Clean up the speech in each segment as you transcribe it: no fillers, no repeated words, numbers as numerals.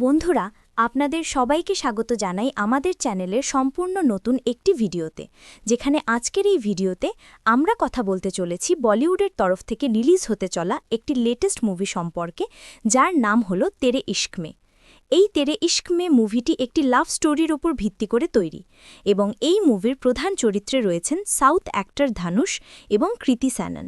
বন্ধুরা, আপনাদের সবাইকে স্বাগত জানাই আমাদের চ্যানেলের সম্পূর্ণ নতুন একটি ভিডিওতে, যেখানে আজকের এই ভিডিওতে আমরা কথা বলতে চলেছি বলিউডের তরফ থেকে রিলিজ হতে চলা একটি লেটেস্ট মুভি সম্পর্কে, যার নাম হলো তেরে ইশক মে। এই তেরে ইশক মে মুভিটি একটি লাভ স্টোরির ওপর ভিত্তি করে তৈরি এবং এই মুভির প্রধান চরিত্রে রয়েছেন সাউথ অ্যাক্টর ধানুষ এবং কৃতি স্যানন।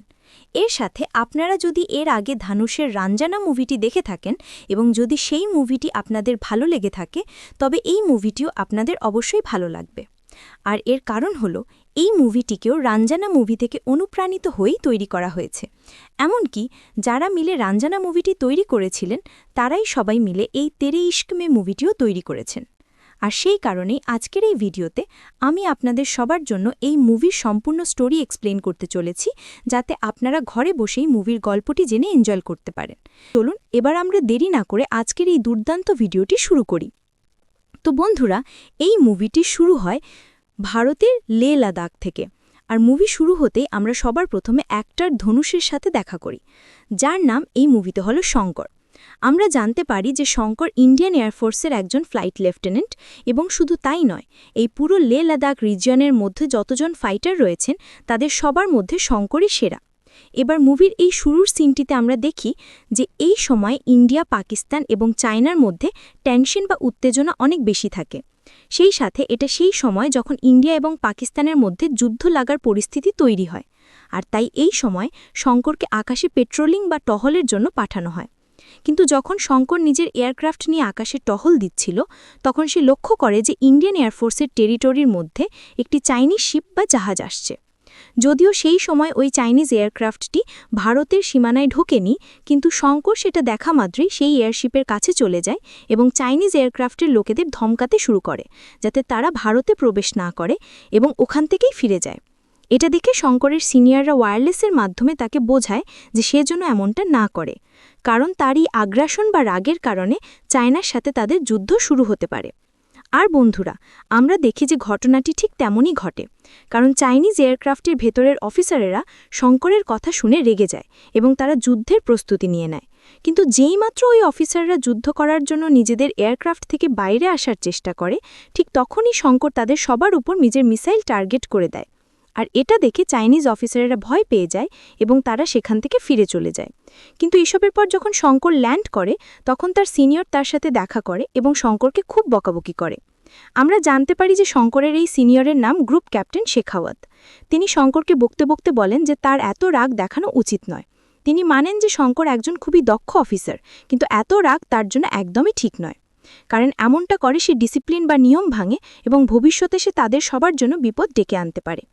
এর সাথে আপনারা যদি এর আগে ধানুষের রাঞ্জানা মুভিটি দেখে থাকেন এবং যদি সেই মুভিটি আপনাদের ভালো লেগে থাকে, তবে এই মুভিটিও আপনাদের অবশ্যই ভালো লাগবে। আর এর কারণ হলো এই মুভিটিকেও রাঞ্জানা মুভি থেকে অনুপ্রাণিত হয়েই তৈরি করা হয়েছে। এমনকি যারা মিলে রাঞ্জানা মুভিটি তৈরি করেছিলেন, তারাই সবাই মিলে এই তেরে ইশক মে মুভিটিও তৈরি করেছেন। আর সেই কারণেই আজকের এই ভিডিওতে আমি আপনাদের সবার জন্য এই মুভির সম্পূর্ণ স্টোরি এক্সপ্লেন করতে চলেছি, যাতে আপনারা ঘরে বসেই মুভির গল্পটি জেনে এনজয় করতে পারেন। চলুন এবার আমরা দেরি না করে আজকের এই দুর্দান্ত ভিডিওটি শুরু করি। তো বন্ধুরা, এই মুভিটি শুরু হয় ভারতের লে লাদাখ থেকে। আর মুভি শুরু হতেই আমরা সবার প্রথমে অ্যাক্টর ধনুষের সাথে দেখা করি, যার নাম এই মুভিতে হলো শঙ্কর। আমরা জানতে পারি যে শঙ্কর ইন্ডিয়ান এয়ারফোর্সের একজন ফ্লাইট লেফটেন্যান্ট, এবং শুধু তাই নয়, এই পুরো লে লাদাখ রিজিয়নের মধ্যে যতজন ফাইটার রয়েছেন তাদের সবার মধ্যে শঙ্করই সেরা। এবার মুভির এই শুরুর সিনটিতে আমরা দেখি যে এই সময় ইন্ডিয়া, পাকিস্তান এবং চায়নার মধ্যে টেনশন বা উত্তেজনা অনেক বেশি থাকে। সেই সাথে এটা সেই সময় যখন ইন্ডিয়া এবং পাকিস্তানের মধ্যে যুদ্ধ লাগার পরিস্থিতি তৈরি হয়, আর তাই এই সময় শঙ্করকে আকাশে পেট্রোলিং বা টহলের জন্য পাঠানো হয়। কিন্তু যখন শঙ্কর নিজের এয়ারক্রাফট নিয়ে আকাশে টহল দিচ্ছিল, তখন সে লক্ষ্য করে যে ইন্ডিয়ান এয়ারফোর্সের টেরিটরির মধ্যে একটি চাইনিজ শিপ বা জাহাজ আসছে। যদিও সেই সময় ওই চাইনিজ এয়ারক্রাফটটি ভারতের সীমানায় ঢোকেনি, কিন্তু শঙ্কর সেটা দেখা মাত্রই সেই এয়ারশিপের কাছে চলে যায় এবং চাইনিজ এয়ারক্রাফটের লোকেদের ধমকাতে শুরু করে, যাতে তারা ভারতে প্রবেশ না করে এবং ওখান থেকেই ফিরে যায়। এটা দেখে শঙ্করের সিনিয়ররা ওয়্যারলেসের মাধ্যমে তাকে বোঝায় যে সে যেন এমনটা না করে, কারণ তারই আগ্রাসন বা রাগের কারণে চায়নার সাথে তাদের যুদ্ধ শুরু হতে পারে। আর বন্ধুরা, আমরা দেখি যে ঘটনাটি ঠিক তেমনই ঘটে, কারণ চাইনিজ এয়ারক্রাফটের ভেতরের অফিসারেরা শঙ্করের কথা শুনে রেগে যায় এবং তারা যুদ্ধের প্রস্তুতি নিয়ে নেয়। কিন্তু যেইমাত্র ওই অফিসাররা যুদ্ধ করার জন্য নিজেদের এয়ারক্রাফট থেকে বাইরে আসার চেষ্টা করে, ঠিক তখনই শঙ্কর তাদের সবার উপর নিজের মিসাইল টার্গেট করে দেয়। আর এটা দেখে চাইনিজ অফিসারেরা ভয় পেয়ে যায় এবং তারা সেখান থেকে ফিরে চলে যায়। কিন্তু এসবের পর যখন শঙ্কর ল্যান্ড করে, তখন তার সিনিয়র তার সাথে দেখা করে এবং শঙ্করকে খুব বকাবকি করে। আমরা জানতে পারি যে শঙ্করের এই সিনিয়রের নাম গ্রুপ ক্যাপ্টেন শেখাওয়াত। তিনি শঙ্করকে বকতে বকতে বলেন যে তার এত রাগ দেখানো উচিত নয়। তিনি মানেন যে শঙ্কর একজন খুবই দক্ষ অফিসার, কিন্তু এত রাগ তার জন্য একদমই ঠিক নয়, কারণ এমনটা করে সে ডিসিপ্লিন বা নিয়ম ভাঙে এবং ভবিষ্যতে সে তাদের সবার জন্য বিপদ ডেকে আনতে পারে।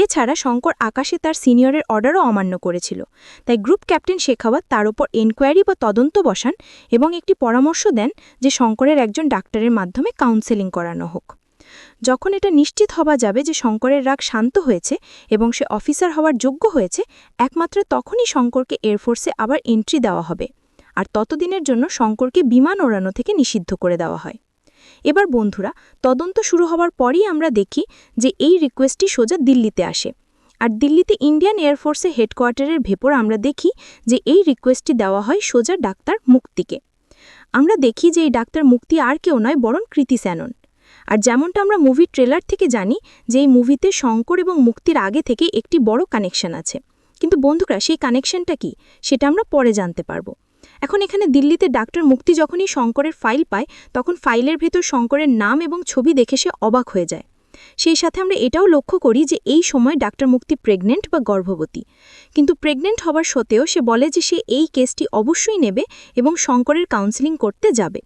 এছাড়া শঙ্কর আকাশে তার সিনিয়রের অর্ডারও অমান্য করেছিল, তাই গ্রুপ ক্যাপ্টেন শেখাওয়াত তার ওপর এনকোয়ারি বা তদন্ত বসান এবং একটি পরামর্শ দেন যে শঙ্করের একজন ডাক্তারের মাধ্যমে কাউন্সেলিং করানো হোক। যখন এটা নিশ্চিত হওয়া যাবে যে শঙ্করের রাগ শান্ত হয়েছে এবং সে অফিসার হওয়ার যোগ্য হয়েছে, একমাত্র তখনই শঙ্করকে এয়ারফোর্সে আবার এন্ট্রি দেওয়া হবে, আর ততদিনের জন্য শঙ্করকে বিমান ওড়ানো থেকে নিষিদ্ধ করে দেওয়া হয়। এবার বন্ধুরা, তদন্ত শুরু হওয়ার পরই আমরা দেখি যে এই রিকোয়েস্টটি সোজা দিল্লিতে আসে। আর দিল্লিতে ইন্ডিয়ান এয়ারফোর্সের হেডকোয়ার্টারের ভেতর আমরা দেখি যে এই রিকোয়েস্টটি দেওয়া হয় সোজা ডাক্তার মুক্তিকে। আমরা দেখি যে এই ডাক্তার মুক্তি আর কেউ নয়, বরং কৃতি স্যানন। আর যেমনটা আমরা মুভির ট্রেলার থেকে জানি যে এই মুভিতে শঙ্কর এবং মুক্তির আগে থেকে একটি বড় কানেকশন আছে। কিন্তু বন্ধুরা, সেই কানেকশনটা কি সেটা আমরা পরে জানতে পারবো। এখন এখানে দিল্লিতে ডাক্তার মুক্তি যখনই শঙ্করের ফাইল পায়, তখন ফাইলের ভেতর শঙ্করের নাম এবং ছবি দেখে সে অবাক হয়ে যায়। সেই সাথে আমরা এটাও লক্ষ্য করি যে এই সময় ডাক্তার মুক্তি প্রেগনেন্ট বা গর্ভবতী, কিন্তু প্রেগনেন্ট হওয়ার সত্ত্বেও সে বলে যে সে এই কেসটি অবশ্যই নেবে এবং শঙ্করের কাউন্সেলিং করতে যাবে।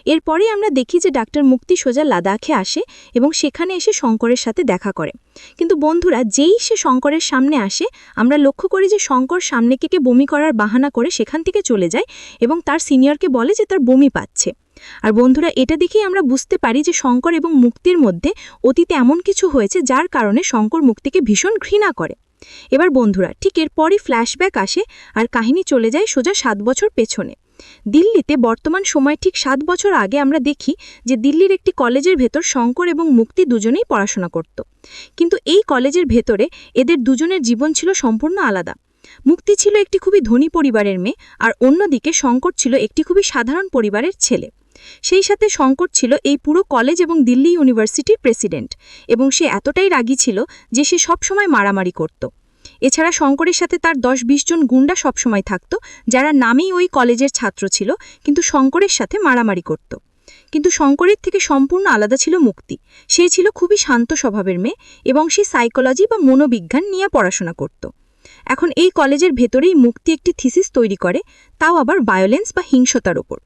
এরপরে আমরা দেখি যে ডাক্তার মুক্তি সোজা লাদাখে আসে এবং সেখানে এসে শঙ্করের সাথে দেখা করে। কিন্তু বন্ধুরা, যেই সে শঙ্করের সামনে আসে, আমরা লক্ষ্য করি যে শঙ্কর সামনে থেকে বমি করার বাহানা করে সেখান থেকে চলে যায় এবং তার সিনিয়রকে বলে যে তার বমি পাচ্ছে। আর বন্ধুরা, এটা দেখেই আমরা বুঝতে পারি যে শঙ্কর এবং মুক্তির মধ্যে অতীতে এমন কিছু হয়েছে যার কারণে শঙ্কর মুক্তিকে ভীষণ ঘৃণা করে। এবার বন্ধুরা, ঠিক এরপরই ফ্ল্যাশব্যাক আসে আর কাহিনী চলে যায় সোজা 7 বছর পেছনে। দিল্লিতে বর্তমান সময় ঠিক 7 বছর আগে আমরা দেখি যে দিল্লির একটি কলেজের ভেতর শঙ্কর এবং মুক্তি দুজনেই পড়াশোনা করত। কিন্তু এই কলেজের ভেতরে এদের দুজনের জীবন ছিল সম্পূর্ণ আলাদা। মুক্তি ছিল একটি খুবই ধনী পরিবারের মেয়ে, আর অন্যদিকে শঙ্কর ছিল একটি খুবই সাধারণ পরিবারের ছেলে। সেই সাথে শঙ্কর ছিল এই পুরো কলেজ এবং দিল্লি ইউনিভার্সিটির প্রেসিডেন্ট, এবং সে এতটাই রাগী ছিল যে সে সবসময় মারামারি করত। এছাড়া শঙ্করের সাথে তার 10-20 জন গুন্ডা সবসময় থাকত, যারা নামেই ওই কলেজের ছাত্র ছিল, কিন্তু শঙ্করের সাথে মারামারি করত। কিন্তু শঙ্করের থেকে সম্পূর্ণ আলাদা ছিল মুক্তি। সে ছিল খুবই শান্ত স্বভাবের মেয়ে, এবং সে সাইকোলজি বা মনোবিজ্ঞান নিয়ে পড়াশোনা করত। এখন এই কলেজের ভেতরেই মুক্তি একটি থিসিস তৈরি করে, তাও আবার ভায়োলেন্স বা হিংসতার ওপর।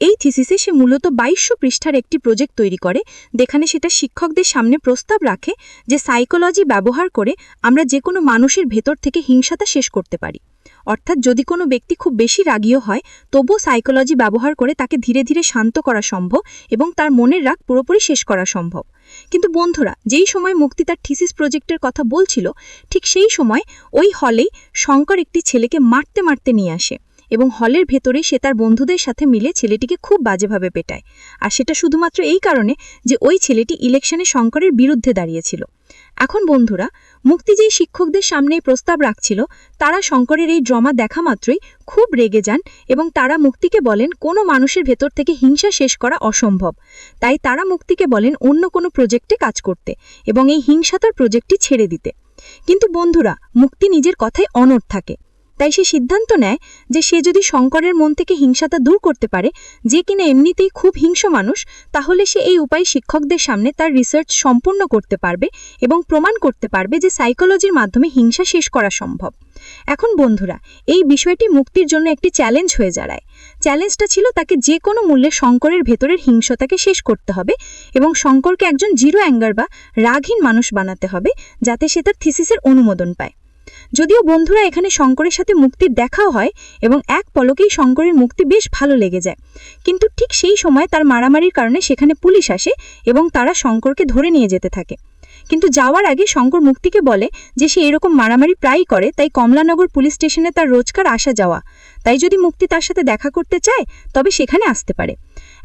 এই থিসিসে সে মূলত 2200 পৃষ্ঠার একটি প্রজেক্ট তৈরি করে, যেখানে সেটা শিক্ষকদের সামনে প্রস্তাব রাখে যে সাইকোলজি ব্যবহার করে আমরা যে কোনো মানুষের ভেতর থেকে হিংসাটা শেষ করতে পারি। অর্থাৎ যদি কোনো ব্যক্তি খুব বেশি রাগীও হয়, তবুও সাইকোলজি ব্যবহার করে তাকে ধীরে ধীরে শান্ত করা সম্ভব এবং তার মনের রাগ পুরোপুরি শেষ করা সম্ভব। কিন্তু বন্ধুরা, যেই সময় মুক্তি তার থিসিস প্রজেক্টের কথা বলছিল, ঠিক সেই সময় ওই হলেই শঙ্কর একটি ছেলেকে মারতে মারতে নিয়ে আসে, এবং হলের ভেতরে সে তার বন্ধুদের সাথে মিলে ছেলেটিকে খুব বাজেভাবে পেটায়। আর সেটা শুধুমাত্র এই কারণে যে ওই ছেলেটি ইলেকশনে শঙ্করের বিরুদ্ধে দাঁড়িয়েছিল। এখন বন্ধুরা, মুক্তি যেই শিক্ষকদের সামনে প্রস্তাব রাখছিল, তারা শঙ্করের এই ড্রামা দেখা মাত্রই খুব রেগে যান এবং তারা মুক্তিকে বলেন কোনো মানুষের ভেতর থেকে হিংসা শেষ করা অসম্ভব। তাই তারা মুক্তিকে বলেন অন্য কোনো প্রজেক্টে কাজ করতে এবং এই হিংসাতার প্রজেক্টটি ছেড়ে দিতে। কিন্তু বন্ধুরা, মুক্তি নিজের কথায় অনড় থাকে। তাই সে সিদ্ধান্ত নেয় যে সে যদি শঙ্করের মন থেকে হিংসাটা দূর করতে পারে, যে কিনা এমনিতেই খুব হিংস্র মানুষ, তাহলে সে এই উপায় শিক্ষকদের সামনে তার রিসার্চ সম্পূর্ণ করতে পারবে এবং প্রমাণ করতে পারবে যে সাইকোলজির মাধ্যমে হিংসা শেষ করা সম্ভব। এখন বন্ধুরা, এই বিষয়টি মুক্তির জন্য একটি চ্যালেঞ্জ হয়ে দাঁড়ায়। চ্যালেঞ্জটা ছিল তাকে যে কোনো মূল্যে শঙ্করের ভেতরের হিংসতাকে শেষ করতে হবে এবং শঙ্করকে একজন জিরো অ্যাঙ্গার বা রাগহীন মানুষ বানাতে হবে, যাতে সে তার থিসিসের অনুমোদন পায়। যদিও বন্ধুরা, এখানে শঙ্করের সাথে মুক্তির দেখাও হয় এবং এক পলকেই শঙ্করের মুক্তি বেশ ভালো লেগে যায়। কিন্তু ঠিক সেই সময় তার মারামারির কারণে সেখানে পুলিশ আসে এবং তারা শঙ্করকে ধরে নিয়ে যেতে থাকে। কিন্তু যাওয়ার আগে শঙ্কর মুক্তিকে বলে যে সে এরকম মারামারি প্রায়ই করে, তাই কমলানগর পুলিশ স্টেশনে তার রোজকার আসা যাওয়া, তাই যদি মুক্তি তার সাথে দেখা করতে চায় তবে সেখানে আসতে পারে।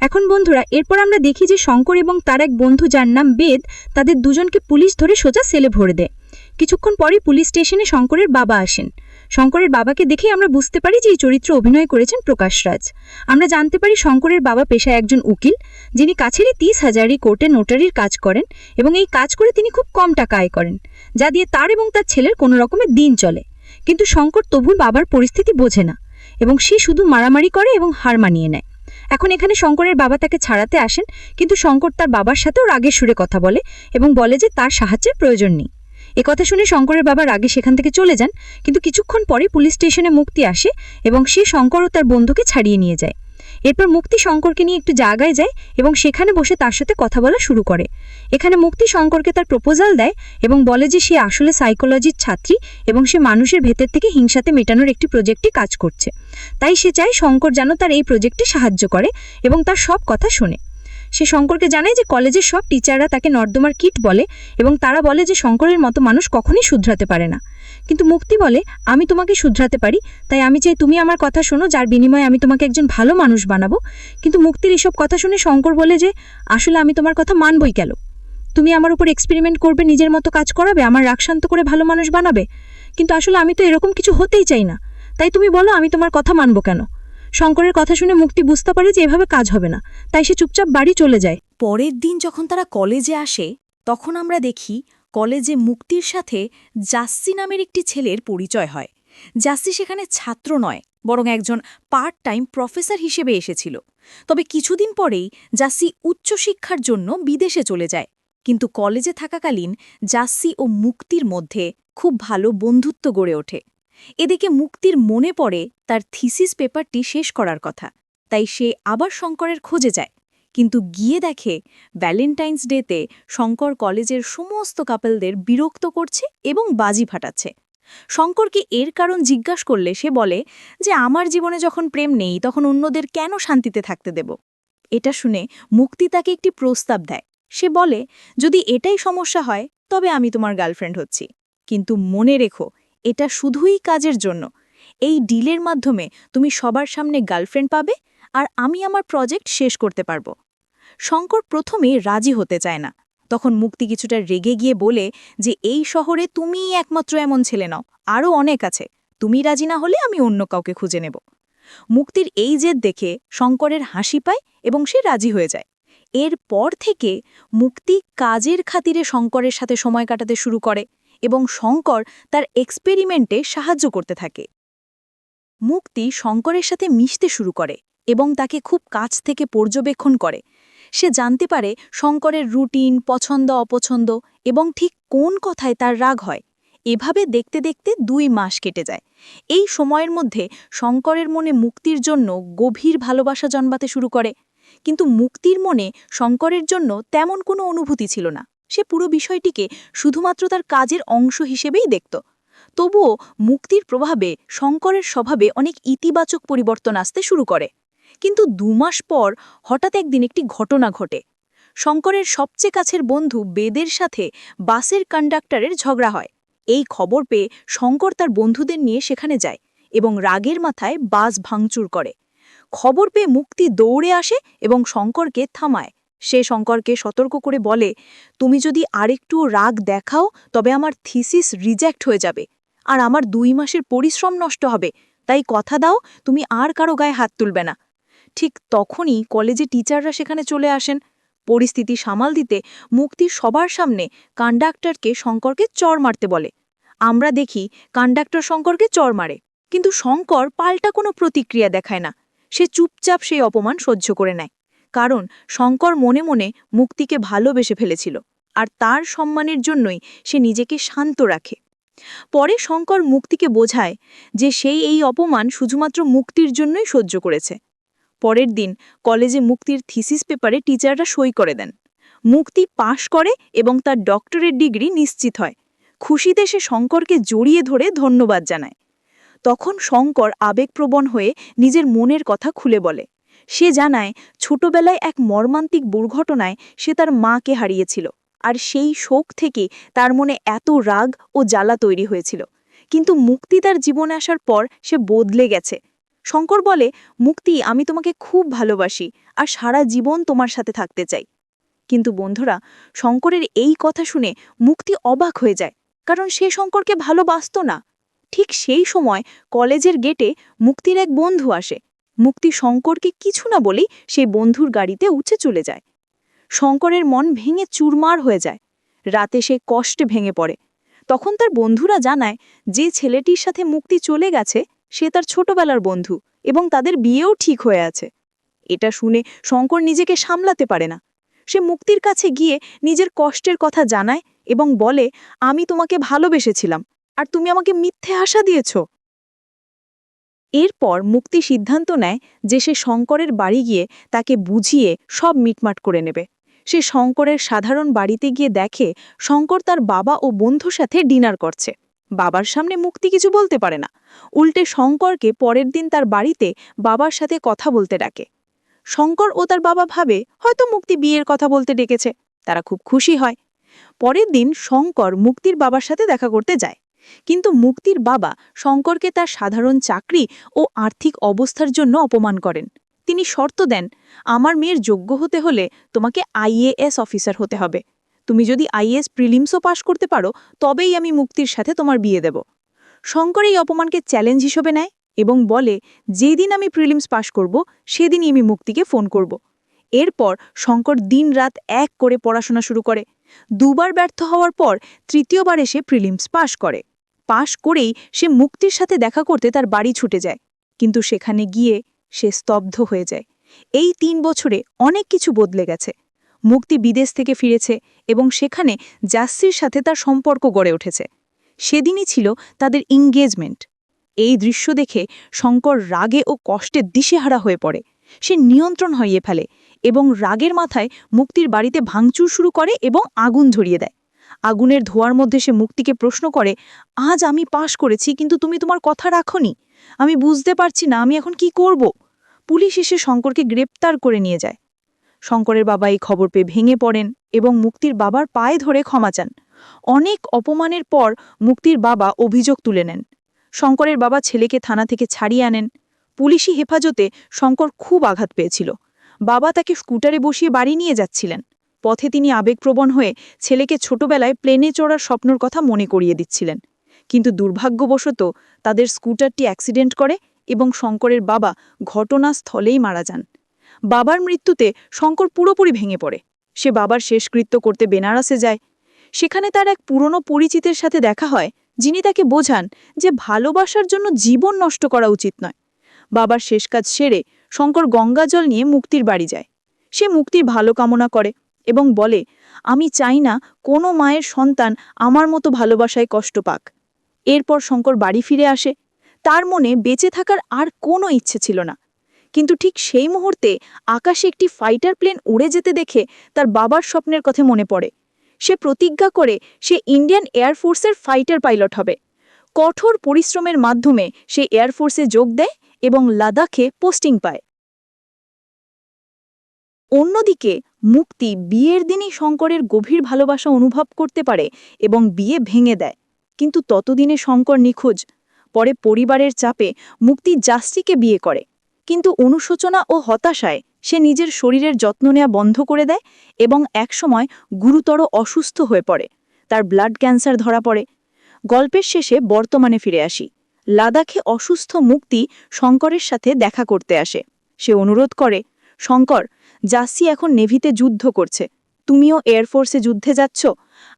এখন বন্ধুরা, এরপর আমরা দেখি যে শঙ্কর এবং তার এক বন্ধু, যার নাম বেদ, তাদের দুজনকে পুলিশ ধরে সোজা সেলে ভরে দেয়। কিছুক্ষণ পরই পুলিশ স্টেশনে শঙ্করের বাবা আসেন। শঙ্করের বাবাকে দেখেই আমরা বুঝতে পারি যে এই চরিত্রে অভিনয় করেছেন প্রকাশ রাজ। আমরা জানতে পারি শঙ্করের বাবা পেশায় একজন উকিল, যিনি কাছেরই 30,000 কোর্টে নোটারির কাজ করেন এবং এই কাজ করে তিনি খুব কম টাকা আয় করেন, যা দিয়ে তার এবং তার ছেলের কোনো রকমের দিন চলে। কিন্তু শঙ্কর তবু বাবার পরিস্থিতি বোঝে না এবং সে শুধু মারামারি করে এবং হার মানিয়ে নেয়। এখন এখানে শঙ্করের বাবা তাকে ছাড়াতে আসেন, কিন্তু শঙ্কর তার বাবার সাথেও রাগের সুরে কথা বলে এবং বলে যে তার সাহায্যের প্রয়োজন নেই। একথা শুনে শঙ্করের বাবা রাগে সেখান থেকে চলে যান, কিন্তু কিছুক্ষণ পরে পুলিশ স্টেশনে মুক্তি আসে এবং সে শঙ্কর ও তার বন্ধুকে ছাড়িয়ে নিয়ে যায়। এরপর মুক্তি শঙ্করকে নিয়ে একটু জায়গায় যায় এবং সেখানে বসে তার সাথে কথা বলা শুরু করে। এখানে মুক্তি শঙ্করকে তার প্রপোজাল দেয় এবং বলে যে সে আসলে সাইকোলজির ছাত্রী এবং সে মানুষের ভেতর থেকে হিংসাতে মেটানোর একটি প্রজেক্টে কাজ করছে। তাই সে চায় শঙ্কর যেন তার এই প্রজেক্টে সাহায্য করে এবং তার সব কথা শোনে। সে শঙ্করকে জানায় যে কলেজের সব টিচাররা তাকে নর্দমার কিট বলে এবং তারা বলে যে শঙ্করের মতো মানুষ কখনোই শুধরাতে পারে না। কিন্তু মুক্তি বলে, আমি তোমাকে শুধরাতে পারি, তাই আমি চাই তুমি আমার কথা শোনো, যার বিনিময়ে আমি তোমাকে একজন ভালো মানুষ বানাবো। কিন্তু মুক্তির এসব কথা শুনে শঙ্কর বলে যে আসলে আমি তোমার কথা মানবই কেন? তুমি আমার উপর এক্সপেরিমেন্ট করবে, নিজের মতো কাজ করাবে, আমার রাগ শান্ত করে ভালো মানুষ বানাবে, কিন্তু আসলে আমি তো এরকম কিছু হতেই চাই না। তাই তুমি বলো আমি তোমার কথা মানবো কেন? শঙ্করের কথা শুনে মুক্তি বুঝতে পারে যে এভাবে কাজ হবে না, তাই সে চুপচাপ বাড়ি চলে যায়। পরের দিন যখন তারা কলেজে আসে, তখন আমরা দেখি কলেজে মুক্তির সাথে জাসি নামের একটি ছেলের পরিচয় হয়। জাসি সেখানে ছাত্র নয়, বরং একজন পার্ট টাইম প্রফেসর হিসেবে এসেছিল। তবে কিছুদিন পরেই জাসি উচ্চশিক্ষার জন্য বিদেশে চলে যায়। কিন্তু কলেজে থাকাকালীন জাসি ও মুক্তির মধ্যে খুব ভালো বন্ধুত্ব গড়ে ওঠে। এদিকে মুক্তির মনে পড়ে তার থিসিস পেপারটি শেষ করার কথা, তাই সে আবার শঙ্করের খোঁজে যায়। কিন্তু গিয়ে দেখে ভ্যালেন্টাইন্স ডেতে শঙ্কর কলেজের সমস্ত কাপলদের বিরক্ত করছে এবং বাজি ফাটাচ্ছে। শঙ্করকে এর কারণ জিজ্ঞাসা করলে সে বলে যে আমার জীবনে যখন প্রেম নেই তখন অন্যদের কেন শান্তিতে থাকতে দেব। এটা শুনে মুক্তি তাকে একটি প্রস্তাব দেয়। সে বলে, যদি এটাই সমস্যা হয় তবে আমি তোমার গার্লফ্রেন্ড হচ্ছি, কিন্তু মনে রেখো এটা শুধুই কাজের জন্য। এই ডিলের মাধ্যমে তুমি সবার সামনে গার্লফ্রেন্ড পাবে আর আমি আমার প্রজেক্ট শেষ করতে পারবো। শঙ্কর প্রথমে রাজি হতে চায় না। তখন মুক্তি কিছুটা রেগে গিয়ে বলে যে এই শহরে তুমিই একমাত্র এমন ছেলে নাও, আরও অনেক আছে, তুমি রাজি না হলে আমি অন্য কাউকে খুঁজে নেব। মুক্তির এই জেদ দেখে শঙ্করের হাসি পায় এবং সে রাজি হয়ে যায়। এরপর থেকে মুক্তি কাজের খাতিরে শঙ্করের সাথে সময় কাটাতে শুরু করে এবং শঙ্কর তার এক্সপেরিমেন্টে সাহায্য করতে থাকে। মুক্তি শঙ্করের সাথে মিশতে শুরু করে এবং তাকে খুব কাছ থেকে পর্যবেক্ষণ করে। সে জানতে পারে শঙ্করের রুটিন, পছন্দ অপছন্দ এবং ঠিক কোন কথায় তার রাগ হয়। এভাবে দেখতে দেখতে 2 মাস কেটে যায়। এই সময়ের মধ্যে শঙ্করের মনে মুক্তির জন্য গভীর ভালোবাসা জন্মাতে শুরু করে, কিন্তু মুক্তির মনে শঙ্করের জন্য তেমন কোনো অনুভূতি ছিল না। সে পুরো বিষয়টিকে শুধুমাত্র তার কাজের অংশ হিসেবেই দেখত। তবুও মুক্তির প্রভাবে শঙ্করের স্বভাবে অনেক ইতিবাচক পরিবর্তন আসতে শুরু করে। কিন্তু 2 মাস পর হঠাৎ একদিন একটি ঘটনা ঘটে। শঙ্করের সবচেয়ে কাছের বন্ধু বেদের সাথে বাসের কন্ডাক্টরের ঝগড়া হয়। এই খবর পেয়ে শঙ্কর তার বন্ধুদের নিয়ে সেখানে যায় এবং রাগের মাথায় বাস ভাঙচুর করে। খবর পেয়ে মুক্তি দৌড়ে আসে এবং শঙ্করকে থামায়। সে শঙ্করকে সতর্ক করে বলে, তুমি যদি আরেকটু রাগ দেখাও তবে আমার থিসিস রিজেক্ট হয়ে যাবে আর আমার 2 মাসের পরিশ্রম নষ্ট হবে। তাই কথা দাও তুমি আর কারো গায়ে হাত তুলবে না। ঠিক তখনই কলেজে টিচাররা সেখানে চলে আসেন। পরিস্থিতি সামাল দিতে মুক্তি সবার সামনে কন্ডাক্টরকে শঙ্করকে চড় মারতে বলে। আমরা দেখি কন্ডাক্টর শঙ্করকে চড় মারে, কিন্তু শঙ্কর পাল্টা কোনো প্রতিক্রিয়া দেখায় না। সে চুপচাপ সেই অপমান সহ্য করে নেয়, কারণ শঙ্কর মনে মনে মুক্তিকে ভালোবেসে ফেলেছিল আর তার সম্মানের জন্যই সে নিজেকে শান্ত রাখে। পরে শঙ্কর মুক্তিকে বোঝায় যে সেই এই অপমান শুধুমাত্র মুক্তির জন্যই সহ্য করেছে। পরের দিন কলেজে মুক্তির থিসিস পেপারে টিচাররা সই করে দেন। মুক্তি পাশ করে এবং তার ডক্টরেট ডিগ্রি নিশ্চিত হয়। খুশিতে সে শঙ্করকে জড়িয়ে ধরে ধন্যবাদ জানায়। তখন শঙ্কর আবেগপ্রবণ হয়ে নিজের মনের কথা খুলে বলে। সে জানায় ছোটবেলায় এক মর্মান্তিক দুর্ঘটনায় সে তার মাকে হারিয়েছিল, আর সেই শোক থেকে তার মনে এত রাগ ও জ্বালা তৈরি হয়েছিল। কিন্তু মুক্তি তার জীবনে আসার পর সে বদলে গেছে। শঙ্কর বলে, মুক্তি, আমি তোমাকে খুব ভালোবাসি আর সারা জীবন তোমার সাথে থাকতে চাই। কিন্তু বন্ধুরা, শঙ্করের এই কথা শুনে মুক্তি অবাক হয়ে যায়, কারণ সে শঙ্করকে ভালোবাসত না। ঠিক সেই সময় কলেজের গেটে মুক্তির এক বন্ধু আসে। মুক্তি শঙ্করকে কিছু না বলেই সেই বন্ধুর গাড়িতে উঠে চলে যায়। শঙ্করের মন ভেঙে চুরমার হয়ে যায়। রাতে সে কষ্টে ভেঙে পড়ে। তখন তার বন্ধুরা জানায় যে ছেলেটির সাথে মুক্তি চলে গেছে সে তার ছোটবেলার বন্ধু এবং তাদের বিয়েও ঠিক হয়ে আছে। এটা শুনে শঙ্কর নিজেকে সামলাতে পারে না। সে মুক্তির কাছে গিয়ে নিজের কষ্টের কথা জানায় এবং বলে, আমি তোমাকে ভালোবেসেছিলাম আর তুমি আমাকে মিথ্যে আশা দিয়েছ। এরপর মুক্তি সিদ্ধান্ত নেয় যে সে শঙ্করের বাড়ি গিয়ে তাকে বুঝিয়ে সব মিটমাট করে নেবে। সে শঙ্করের সাধারণ বাড়িতে গিয়ে দেখে শঙ্কর তার বাবা ও বন্ধুর সাথে ডিনার করছে। বাবার সামনে মুক্তি কিছু বলতে পারে না, উল্টে শঙ্করকে পরের দিন তার বাড়িতে বাবার সাথে কথা বলতে ডাকে। শঙ্কর ও তার বাবা ভাবে হয়তো মুক্তি বিয়ের কথা বলতে ডেকেছে। তারা খুব খুশি হয়। পরের দিন শঙ্কর মুক্তির বাবার সাথে দেখা করতে যায়, কিন্তু মুক্তির বাবা শঙ্করকে তার সাধারণ চাকরি ও আর্থিক অবস্থার জন্য অপমান করেন। তিনি শর্ত দেন, আমার মেয়ের যোগ্য হতে হলে তোমাকে আইএএস অফিসার হতে হবে। তুমি যদি আইএএস প্রিলিমসও পাশ করতে পারো তবেই আমি মুক্তির সাথে তোমার বিয়ে দেব। শঙ্কর এই অপমানকে চ্যালেঞ্জ হিসেবে নেয় এবং বলে, যেদিন আমি প্রিলিমস পাশ করব সেদিনই আমি মুক্তিকে ফোন করব। এরপর শঙ্কর দিনরাত এক করে পড়াশোনা শুরু করে। 2 বার ব্যর্থ হওয়ার পর তৃতীয়বার এসে প্রিলিমস পাশ করে। পাশ করেই সে মুক্তির সাথে দেখা করতে তার বাড়ি ছুটে যায়, কিন্তু সেখানে গিয়ে সে স্তব্ধ হয়ে যায়। এই 3 বছরে অনেক কিছু বদলে গেছে। মুক্তি বিদেশ থেকে ফিরেছে এবং সেখানে জাসির সাথে তার সম্পর্ক গড়ে উঠেছে। সেদিনই ছিল তাদের এঙ্গেজমেন্ট। এই দৃশ্য দেখে শঙ্কর রাগে ও কষ্টে দিশেহারা হয়ে পড়ে। সে নিয়ন্ত্রণ হারিয়ে ফেলে এবং রাগের মাথায় মুক্তির বাড়িতে ভাঙচুর শুরু করে এবং আগুন ধরিয়ে দেয়। আগুনের ধোঁয়ার মধ্যে সে মুক্তিকে প্রশ্ন করে, আজ আমি পাশ করেছি কিন্তু তুমি তোমার কথা রাখোনি। আমি বুঝতে পারছি না আমি এখন কি করব। পুলিশ এসে শঙ্করকে গ্রেপ্তার করে নিয়ে যায়। শঙ্করের বাবা এই খবর পেয়ে ভেঙে পড়েন এবং মুক্তির বাবার পায়ে ধরে ক্ষমা চান। অনেক অপমানের পর মুক্তির বাবা অভিযোগ তুলে নেন। শঙ্করের বাবা ছেলেকে থানা থেকে ছাড়িয়ে আনেন। পুলিশি হেফাজতে শঙ্কর খুব আঘাত পেয়েছিল। বাবা তাকে স্কুটারে বসিয়ে বাড়ি নিয়ে যাচ্ছিলেন। পথে তিনি আবেগপ্রবণ হয়ে ছেলেকে ছোটবেলায় প্লেনে চড়ার স্বপ্নের কথা মনে করিয়ে দিচ্ছিলেন, কিন্তু দুর্ভাগ্যবশত তাদের স্কুটারটি অ্যাক্সিডেন্ট করে এবং শঙ্করের বাবা ঘটনাস্থলেই মারা যান। বাবার মৃত্যুতে শঙ্কর পুরোপুরি ভেঙে পড়ে। সে বাবার শেষকৃত্য করতে বেনারসে যায়। সেখানে তার এক পুরনো পরিচিতের সাথে দেখা হয়, যিনি তাকে বোঝান যে ভালোবাসার জন্য জীবন নষ্ট করা উচিত নয়। বাবার শেষ কাজ সেরে শঙ্কর গঙ্গাজল নিয়ে মুক্তির বাড়ি যায়। সে মুক্তির ভালো কামনা করে এবং বলে, আমি চাই না কোনো মায়ের সন্তান আমার মতো ভালোবাসায় কষ্ট পাক। এরপর শঙ্কর বাড়ি ফিরে আসে। তার মনে বেঁচে থাকার আর কোনো ইচ্ছে ছিল না। কিন্তু ঠিক সেই মুহূর্তে আকাশে একটি ফাইটার প্লেন উড়ে যেতে দেখে তার বাবার স্বপ্নের কথা মনে পড়ে। সে প্রতিজ্ঞা করে সে ইন্ডিয়ান এয়ারফোর্সের ফাইটার পাইলট হবে। কঠোর পরিশ্রমের মাধ্যমে সে এয়ারফোর্সে যোগ দেয় এবং লাদাখে পোস্টিং পায়। অন্যদিকে মুক্তি বিয়ের দিনই শঙ্করের গভীর ভালোবাসা অনুভব করতে পারে এবং বিয়ে ভেঙে দেয়। কিন্তু ততদিনে শঙ্কর নিখোঁজ। পরে পরিবারের চাপে মুক্তি জাস্টিকে বিয়ে করে, কিন্তু অনুশোচনা ও হতাশায় সে নিজের শরীরের যত্ন নেওয়া বন্ধ করে দেয় এবং একসময় গুরুতর অসুস্থ হয়ে পড়ে। তার ব্লাড ক্যান্সার ধরা পড়ে। গল্পের শেষে বর্তমানে ফিরে আসি। লাদাখে অসুস্থ মুক্তি শঙ্করের সাথে দেখা করতে আসে। সে অনুরোধ করে, শঙ্কর, জাসি এখন নেভিতে যুদ্ধ করছে, তুমিও এয়ারফোর্সে যুদ্ধে যাচ্ছ,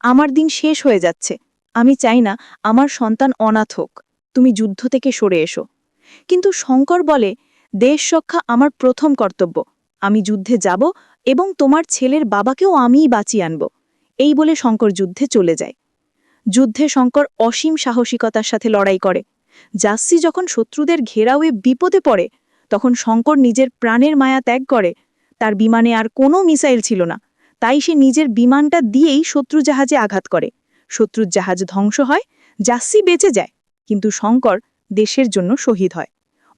আমার দিন শেষ হয়ে যাচ্ছে। আমি চাই না আমার সন্তান অনাথ হোক, তুমি যুদ্ধ থেকে সরে এসো। কিন্তু শঙ্কর বলে, দেশ রক্ষা আমার প্রথম কর্তব্য, আমি যুদ্ধে যাব এবং তোমার ছেলের বাবাকেও আমিই বাঁচিয়ে আনব। এই বলে শঙ্কর যুদ্ধে চলে যায়। যুদ্ধে শঙ্কর অসীম সাহসিকতার সাথে লড়াই করে। জাসি যখন শত্রুদের ঘেরাওয়ে বিপদে পড়ে, তখন শঙ্কর নিজের প্রাণের মায়া ত্যাগ করে। তার বিমানে আর কোনো মিসাইল ছিল না, তাই সে নিজের বিমানটা দিয়েই শত্রু জাহাজে আঘাত করে। শত্রুর জাহাজ ধ্বংস হয়, জাসি বেঁচে যায়, কিন্তু শঙ্কর দেশের জন্য শহীদ হয়।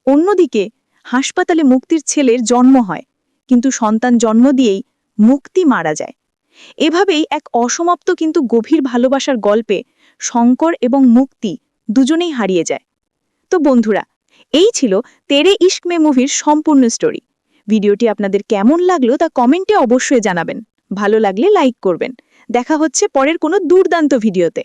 অন্যদিকে হাসপাতালে মুক্তির ছেলের জন্ম হয়, কিন্তু সন্তান জন্ম দিয়েই মুক্তি মারা যায়। এভাবেই এক অসমাপ্ত কিন্তু গভীর ভালোবাসার গল্পে শঙ্কর এবং মুক্তি দুজনেই হারিয়ে যায়। তো বন্ধুরা, এই ছিল তেরে ইশক মে মুভির সম্পূর্ণ স্টোরি। ভিডিওটি আপনাদের কেমন লাগলো তা কমেন্টে অবশ্যই জানাবেন। ভালো লাগলে লাইক করবেন। দেখা হচ্ছে পরের কোনো দুর্দান্ত ভিডিওতে।